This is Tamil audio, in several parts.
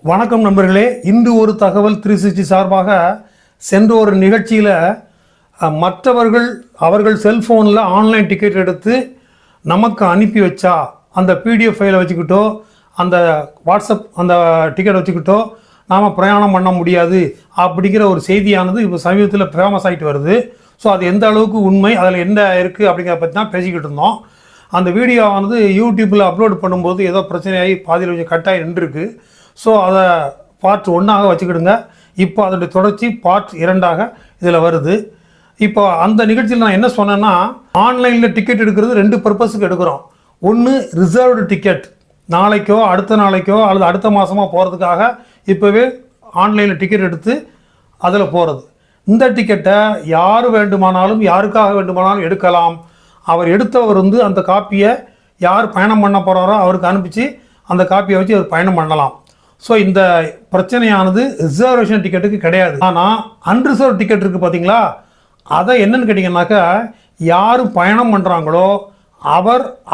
வணக்கம் நண்பர்களே. இன்று ஒரு தகவல் 360 சார்பாக சென்ற ஒரு நிகழ்ச்சியில் மற்றவர்கள் அவர்கள் செல்ஃபோனில் ஆன்லைன் டிக்கெட் எடுத்து நமக்கு அனுப்பி வச்சா அந்த பிடிஎஃப் ஃபைலை வச்சுக்கிட்டோ அந்த வாட்ஸ்அப் அந்த டிக்கெட் வச்சுக்கிட்டோ நாம் பிரயாணம் பண்ண முடியாது அப்படிங்கிற ஒரு செய்தியானது இப்போ சமீபத்தில் ஃபேமஸ் ஆகிட்டு வருது. ஸோ அது எந்த அளவுக்கு உண்மை, அதில் என்ன இருக்குது அப்படிங்கிறத பற்றி தான் பேசிக்கிட்டு இருந்தோம். அந்த வீடியோவானது யூடியூப்பில் அப்லோட் பண்ணும்போது ஏதோ பிரச்சனையாகி பாதியில் கொஞ்சம் கட்டாகி நின்றுருக்கு. ஸோ அதை பார்ட் 1ஆக வச்சுக்கிடுங்க. இப்போ அதோடைய தொடர்ச்சி பார்ட் 2ஆக இதில் வருது. இப்போ அந்த நிகழ்ச்சியில் நான் என்ன சொன்னேன்னா, ஆன்லைனில் டிக்கெட் எடுக்கிறது 2 பர்பஸுக்கு எடுக்கிறோம். ஒன்று ரிசர்வ்டு டிக்கெட், நாளைக்கோ அடுத்த நாளைக்கோ அல்லது அடுத்த மாதமாக போகிறதுக்காக இப்போவே ஆன்லைனில் டிக்கெட் எடுத்து அதில் போகிறது. இந்த டிக்கெட்டை யார் வேண்டுமானாலும் யாருக்காக வேண்டுமானாலும் எடுக்கலாம். அவர் எடுத்தவர் அந்த காப்பியை யார் பயணம் பண்ண போகிறாரோ அவருக்கு அனுப்பிச்சு அந்த காப்பியை வச்சு அவர் பயணம் பண்ணலாம். ஸோ இந்த பிரச்சனையானது ரிசர்வேஷன் டிக்கெட்டுக்கு கிடையாது. ஆனால் அன்ரிசர்வ் டிக்கெட் இருக்குது பார்த்தீங்களா, அதை என்னென்னு கேட்டிங்கன்னாக்கா, யார் பயணம் பண்ணுறாங்களோ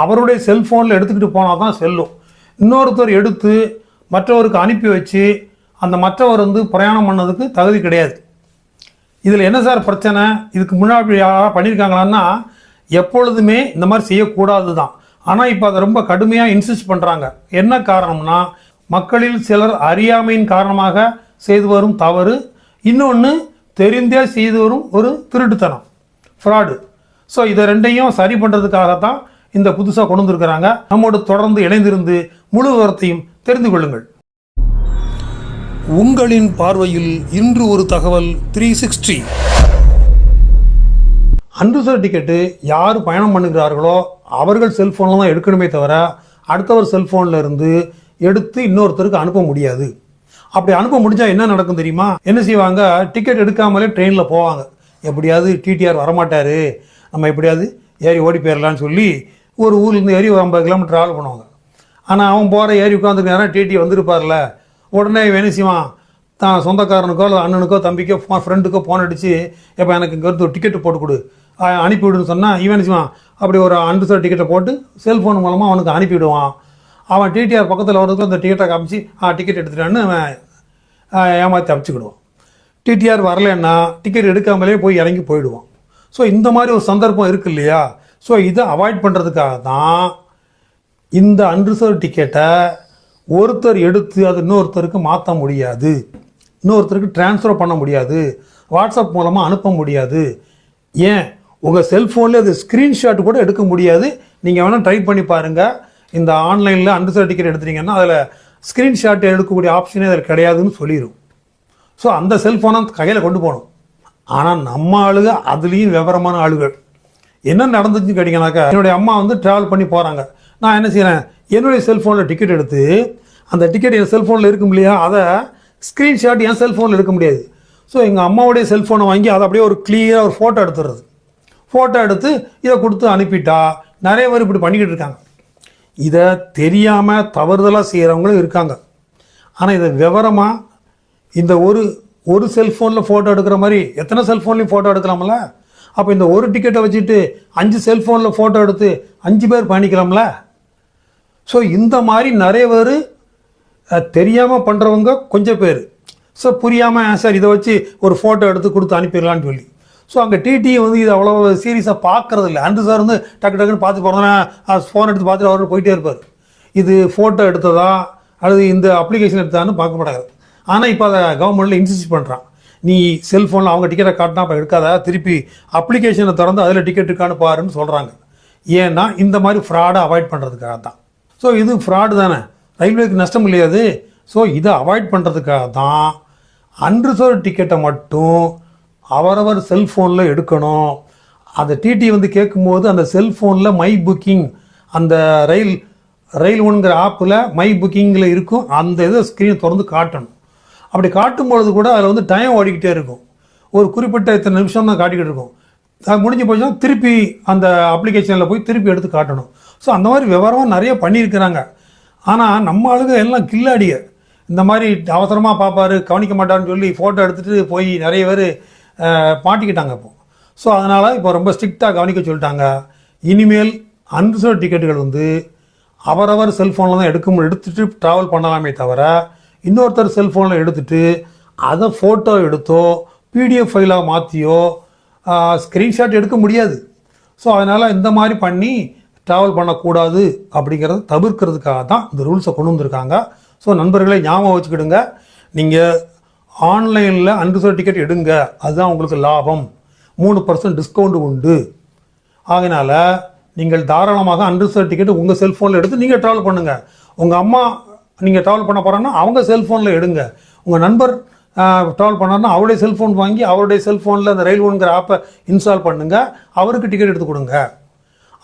அவருடைய செல்ஃபோனில் எடுத்துக்கிட்டு போனால் தான் செல்லும். இன்னொருத்தர் எடுத்து மற்றவருக்கு அனுப்பி வச்சு அந்த மற்றவர் பிரயாணம் பண்ணதுக்கு தகுதி கிடையாது. இதில் என்ன சார் பிரச்சனை, இதுக்கு முன்னாடி யாராவது பண்ணியிருக்காங்களான்னா எப்பொழுதுமே இந்த மாதிரி செய்யக்கூடாது தான். ஆனால் இப்போ அதை ரொம்ப கடுமையாக இன்சிஸ்ட் பண்ணுறாங்க. என்ன காரணம்னா, மக்களில் சிலர் அறியாமையின் காரணமாக செய்து வரும் தவறு, இன்னொன்று தெரிந்தே செய்து வரும் ஒரு திருட்டுத்தனம், ஃப்ராடு. ஸோ இதை ரெண்டையும் சரி பண்ணுறதுக்காகத்தான் இந்த புதுசாக கொண்டு வந்துருக்கிறாங்க. நம்மோடு தொடர்ந்து இணைந்திருந்து முழு விவரத்தையும் தெரிந்து கொள்ளுங்கள். உங்களின் பார்வையில் இன்று ஒரு தகவல் 360. அன்ரிசர்வ் டிக்கெட்டு யார் பயணம் பண்ணுகிறார்களோ அவர்கள் செல்ஃபோனில் தான் எடுக்கணுமே தவிர அடுத்தவர் செல்ஃபோனில் இருந்து எடுத்து இன்னொருத்தருக்கு அனுப்ப முடியாது. அப்படி அனுப்ப முடிஞ்சால் என்ன நடக்கும் தெரியுமா? என்ன செய்வாங்க, டிக்கெட் எடுக்காமலே ட்ரெயினில் போவாங்க. எப்படியாவது டிடிஆர் வரமாட்டார், நம்ம எப்படியாவது ஏறி ஓடி போயிடலான்னு சொல்லி ஒரு ஊர்லேருந்து ஏறி 50 கிலோமீட்டர் ட்ராவல் பண்ணுவாங்க. ஆனால் அவன் போகிற ஏறி உட்காந்துருக்காரன், டிடி வந்துருப்பார்ல, உடனே என்ன செய்வான், தான் சொந்தக்காரனுக்கோ இல்லை அண்ணனுக்கோ தம்பிக்கோ ஃப்ரெண்டுக்கோ ஃபோன் அடித்து, எப்போ எனக்கு இங்கே ஒரு டிக்கெட்டு போட்டு கொடு, அனுப்பிவிடுன்னு சொன்னால் இவன் என்ன செய்வான், அப்படி ஒரு அன்ரிசர்வ் டிக்கெட்டை போட்டு செல்ஃபோன் மூலமாக அவனுக்கு அனுப்பிவிடுவான். அவன் டிடிஆர் பக்கத்தில் வரதுக்கு அந்த டிக்கெட்டை காமிச்சு டிக்கெட் எடுத்துட்டான்னு அவன் ஏமாற்றி அனுப்பிச்சிக்கிடுவான். டிடிஆர் வரலன்னா டிக்கெட் எடுக்காமலே போய் இறங்கி போயிடுவான். ஸோ இந்த மாதிரி ஒரு சந்தர்ப்பம் இருக்குது இல்லையா? ஸோ இதை அவாய்ட் பண்ணுறதுக்காக தான் இந்த அன்ரிசர்வ் டிக்கெட்டை ஒருத்தர் எடுத்து அது இன்னொருத்தருக்கு மாற்ற முடியாது, இன்னொருத்தருக்கு டிரான்ஸ்ஃபர் பண்ண முடியாது, வாட்ஸ்அப் மூலமாக அனுப்ப முடியாது. ஏன், உங்கள் செல்ஃபோனில் அது ஸ்க்ரீன்ஷாட் கூட எடுக்க முடியாது. நீங்கள் வேணால் ட்ரை பண்ணி பாருங்கள். இந்த ஆன்லைனில் அன்ரிசர்வ் டிக்கெட் எடுத்துட்டீங்கன்னா அதில் ஸ்க்ரீன்ஷாட் எடுக்கக்கூடிய ஆப்ஷனே அதில் கிடையாதுன்னு சொல்லிடும். ஸோ அந்த செல்ஃபோனை கையில் கொண்டு போகணும். ஆனால் நம்ம ஆளுங்க அதுலேயும் விவரமான ஆளுகள். என்ன நடந்துச்சுன்னு கேட்டிங்கனாக்கா, என்னுடைய அம்மா ட்ராவல் பண்ணி போகிறாங்க. நான் என்ன செய்கிறேன், என்னுடைய செல்ஃபோனில் டிக்கெட் எடுத்து அந்த டிக்கெட் என் செல்ஃபோனில் இருக்கும் இல்லையா, அதை ஸ்க்ரீன்ஷாட் என் செல்ஃபோனில் எடுக்க முடியாது. ஸோ எங்கள் அம்மாவுடைய செல்ஃபோனை வாங்கி அதை அப்படியே ஒரு கிளியராக ஒரு ஃபோட்டோ எடுத்துடுறது. ஃபோட்டோ எடுத்து இதை கொடுத்து அனுப்பிட்டா நிறைய பேர் இப்படி பண்ணிக்கிட்டு இருக்காங்க. இதை தெரியாமல் தவறுதலாக செய்கிறவங்களும் இருக்காங்க. ஆனால் இதை விவரமாக இந்த ஒரு செல்ஃபோனில் ஃபோட்டோ எடுக்கிற மாதிரி எத்தனை செல்ஃபோன்லேயும் ஃபோட்டோ எடுக்கலாம்ல? அப்போ இந்த ஒரு டிக்கெட்டை வச்சுட்டு 5 செல்ஃபோனில் ஃபோட்டோ எடுத்து 5 பேர் பயணிக்கலாம்ல? ஸோ இந்த மாதிரி நிறைய பேர் தெரியாமல் பண்ணுறவங்க கொஞ்சம் பேர். ஸோ புரியாமல் சார் இதை வச்சு ஒரு ஃபோட்டோ எடுத்து கொடுத்து அனுப்பிடலான்னு சொல்லி. ஸோ அங்கே டிடி இது அவ்வளோ சீரியஸாக பார்க்குறது இல்லை. அன்று சார் டக்கு டக்குன்னு பார்த்து போகிறதுனா ஃபோன் எடுத்து பார்த்துட்டு அவர் போயிட்டே இருப்பார். இது ஃபோட்டோ எடுத்ததா அல்லது இந்த அப்ளிகேஷன் எடுத்தான்னு பார்க்கப்படாது. ஆனால் இப்போ அதை கவர்மெண்ட்டில் இன்சிஸ்ட் பண்ணுறான், நீ செல்ஃபோனில் அவங்க டிக்கெட்டை காட்டினா அப்போ எடுக்காத, திருப்பி அப்ளிகேஷனை திறந்து அதில் டிக்கெட் இருக்கான்னு பாருன்னு சொல்கிறாங்க. ஏன்னா இந்த மாதிரி ஃப்ராடை அவாய்ட் பண்ணுறதுக்காக தான். ஸோ இது ஃப்ராடு தானே, ரயில்வேக்கு நஷ்டம் இல்லையாது. ஸோ இதை அவாய்ட் பண்ணுறதுக்காக தான் அன்ரிசர்வ் டிக்கெட்டை மட்டும் அவரவர் செல்ஃபோனில் எடுக்கணும். அந்த டிடி கேட்கும்போது அந்த செல்ஃபோனில் மை புக்கிங், அந்த ரயில் ஒன்கிற ஆப்பில் மை புக்கிங்கில் இருக்கும். அந்த இதை ஸ்க்ரீனை திறந்து காட்டணும். அப்படி காட்டும்பொழுது கூட அதில் டைம் ஓடிக்கிட்டே இருக்கும். ஒரு குறிப்பிட்ட இத்தனை நிமிஷம் தான் காட்டிக்கிட்டு இருக்கும். அது முடிஞ்சு போச்சுன்னா திருப்பி அந்த அப்ளிகேஷனில் போய் திருப்பி எடுத்து காட்டணும். ஸோ அந்த மாதிரி விவரமாக நிறைய பண்ணியிருக்கிறாங்க. ஆனால் நம்ம ஆளுங்க எல்லாம் கில்லாடிய இந்த மாதிரி அவசரமாக பார்ப்பார், கவனிக்க மாட்டார்னு சொல்லி ஃபோட்டோ எடுத்துகிட்டு போய் நிறைய பேர் மாட்டிக்கிட்டாங்க இப்போ. ஸோ அதனால் இப்போ ரொம்ப ஸ்ட்ரிக்டாக கவனிக்க சொல்லிட்டாங்க. இனிமேல் அன்ரிசர்வ் டிக்கெட்டுகள் அவரவர் செல்ஃபோனில் தான் எடுத்துகிட்டு ட்ராவல் பண்ணலாமே தவிர இன்னொருத்தர் செல்ஃபோனில் எடுத்துட்டு அதை ஃபோட்டோ எடுத்தோ பிடிஎஃப் ஃபைலாக மாற்றியோ ஸ்க்ரீன்ஷாட் எடுக்க முடியாது. ஸோ அதனால் இந்த மாதிரி பண்ணி ட்ராவல் பண்ணக்கூடாது அப்படிங்கிறத தவிர்க்கிறதுக்காக தான் இந்த ரூல்ஸை கொண்டு வந்திருக்காங்க. ஸோ நண்பர்களே ஞாபகம் வச்சுக்கிடுங்க, நீங்கள் ஆன்லைனில் அன்ரிசர்வ் டிக்கெட் எடுங்க, அதுதான் உங்களுக்கு லாபம். 3% டிஸ்கவுண்ட் உண்டு. அதனால் நீங்கள் தாராளமாக அன்ரிசர்வ் டிக்கெட் உங்கள் செல்ஃபோனில் எடுத்து நீங்கள் ட்ராவல் பண்ணுங்கள். உங்கள் அம்மா நீங்கள் ட்ராவல் பண்ண போகிறோன்னா அவங்க செல்ஃபோனில் எடுங்க. உங்கள் நண்பர் ட்ராவல் பண்ணார்னா அவருடைய செல்ஃபோன் வாங்கி அவருடைய செல்ஃபோனில் அந்த ரயில் ஒன்கிற ஆப்பை இன்ஸ்டால் பண்ணுங்கள், அவருக்கு டிக்கெட் எடுத்து கொடுங்க.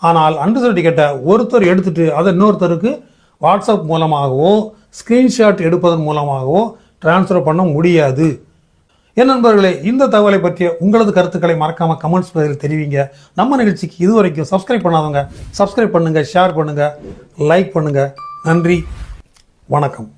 ஆனால் அன்ரிசர்வ் டிக்கெட்டை ஒருத்தர் எடுத்துகிட்டு அதை இன்னொருத்தருக்கு வாட்ஸ்அப் மூலமாகவோ ஸ்க்ரீன்ஷாட் எடுப்பதன் மூலமாகவோ ட்ரான்ஸ்ஃபர் பண்ண முடியாது. என் நண்பர்களே, இந்த தகவலை பற்றிய உங்களது கருத்துக்களை மறக்காமல் கமெண்ட்ஸ் பதில் தெரிவிங்க. நம்ம நிகழ்ச்சிக்கு இதுவரைக்கும் சப்ஸ்கிரைப் பண்ணாதவங்க சப்ஸ்கிரைப் பண்ணுங்கள், ஷேர் பண்ணுங்கள், லைக் பண்ணுங்கள். நன்றி, வணக்கம்.